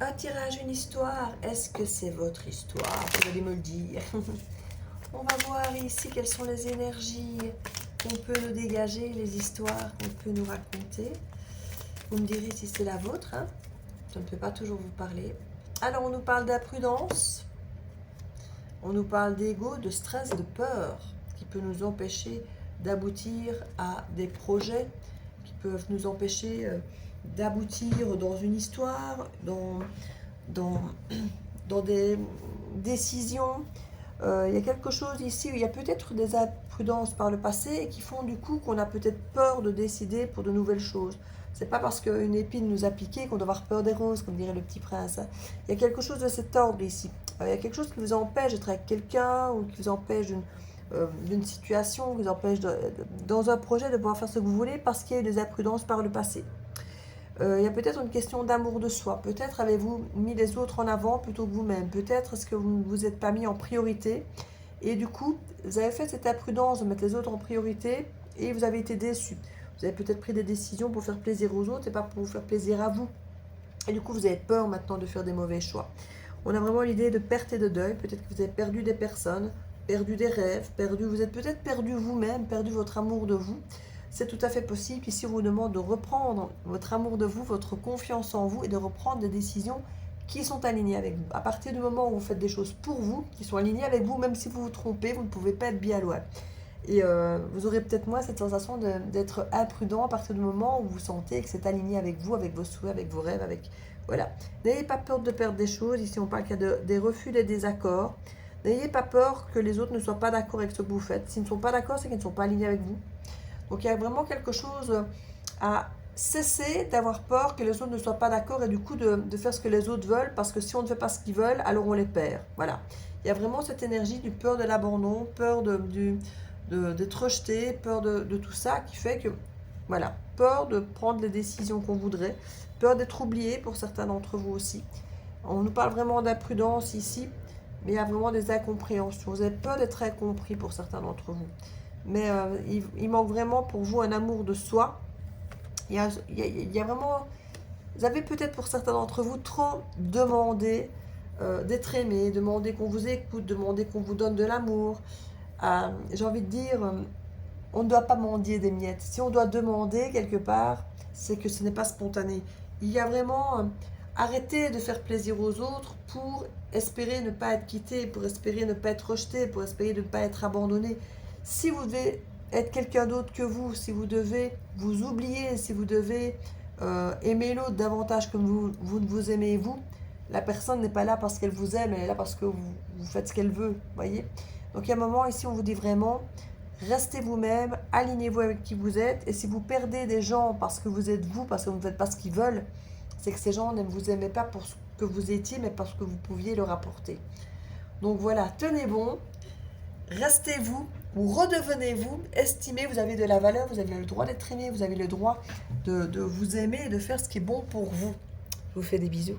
Un tirage, une histoire. Est-ce que c'est votre histoire? Vous allez me le dire. On va voir ici quelles sont les énergies qu'on peut nous dégager, les histoires qu'on peut nous raconter. Vous me direz si c'est la vôtre. Hein, je ne peux pas toujours vous parler. Alors, on nous parle d'imprudence. On nous parle d'ego, de stress, de peur qui peut nous empêcher d'aboutir à des projets, qui peuvent nous empêcher d'aboutir dans une histoire, dans des décisions. Il y a quelque chose ici où il y a peut-être des imprudences par le passé qui font du coup qu'on a peut-être peur de décider pour de nouvelles choses. C'est pas parce qu'une épine nous a piqué qu'on doit avoir peur des roses, comme dirait le petit prince. Hein. Il y a quelque chose de cet ordre ici. Il y a quelque chose qui vous empêche d'être avec quelqu'un ou qui vous empêche d'une situation, qui vous empêche dans un projet de pouvoir faire ce que vous voulez parce qu'il y a eu des imprudences par le passé. Il y a peut-être une question d'amour de soi. Peut-être avez-vous mis les autres en avant plutôt que vous-même. Peut-être est-ce que vous ne vous êtes pas mis en priorité. Et du coup, vous avez fait cette imprudence de mettre les autres en priorité et vous avez été déçu. Vous avez peut-être pris des décisions pour faire plaisir aux autres et pas pour vous faire plaisir à vous. Et du coup, vous avez peur maintenant de faire des mauvais choix. On a vraiment l'idée de perte et de deuil. Peut-être que vous avez perdu des personnes, perdu des rêves, vous êtes peut-être perdu vous-même, perdu votre amour de vous. C'est tout à fait possible. Ici, on vous demande de reprendre votre amour de vous, votre confiance en vous et de reprendre des décisions qui sont alignées avec vous. À partir du moment où vous faites des choses pour vous, qui sont alignées avec vous, même si vous vous trompez, vous ne pouvez pas être bien loin. Et vous aurez peut-être moins cette sensation d'être imprudent à partir du moment où vous sentez que c'est aligné avec vous, avec vos souhaits, avec vos rêves, avec... Voilà. N'ayez pas peur de perdre des choses. Ici, on parle qu'il y a des refus, des désaccords. N'ayez pas peur que les autres ne soient pas d'accord avec ce que vous faites. S'ils ne sont pas d'accord, c'est qu'ils ne sont pas alignés avec vous. Donc, il y a vraiment quelque chose à cesser d'avoir peur que les autres ne soient pas d'accord et du coup de faire ce que les autres veulent, parce que si on ne fait pas ce qu'ils veulent, alors on les perd. Voilà. Il y a vraiment cette énergie du peur de l'abandon, peur d'être rejeté, peur de tout ça qui fait que, voilà, peur de prendre les décisions qu'on voudrait, peur d'être oublié pour certains d'entre vous aussi. On nous parle vraiment d'imprudence ici, mais il y a vraiment des incompréhensions. Vous avez peur d'être incompris pour certains d'entre vous. Mais il manque vraiment pour vous un amour de soi. Il y a vraiment... Vous avez peut-être pour certains d'entre vous trop demandé d'être aimé, demandé qu'on vous écoute, demandé qu'on vous donne de l'amour. J'ai envie de dire, on ne doit pas mendier des miettes. Si on doit demander quelque part, c'est que ce n'est pas spontané. Il y a vraiment arrêter de faire plaisir aux autres pour espérer ne pas être quitté, pour espérer ne pas être rejeté, pour espérer ne pas être abandonné. Si vous devez être quelqu'un d'autre que vous, si vous devez vous oublier, si vous devez aimer l'autre davantage que vous ne vous aimez vous, la personne n'est pas là parce qu'elle vous aime, elle est là parce que vous faites ce qu'elle veut, voyez. Donc il y a un moment ici, on vous dit vraiment, restez vous-même, alignez-vous avec qui vous êtes, et si vous perdez des gens parce que vous êtes vous, parce que vous ne faites pas ce qu'ils veulent, c'est que ces gens ne vous aimaient pas pour ce que vous étiez, mais parce que vous pouviez leur apporter. Donc voilà, tenez bon, restez vous, ou redevenez-vous, estimez, vous avez de la valeur, vous avez le droit d'être aimé, vous avez le droit de vous aimer et de faire ce qui est bon pour vous. Je vous fais des bisous.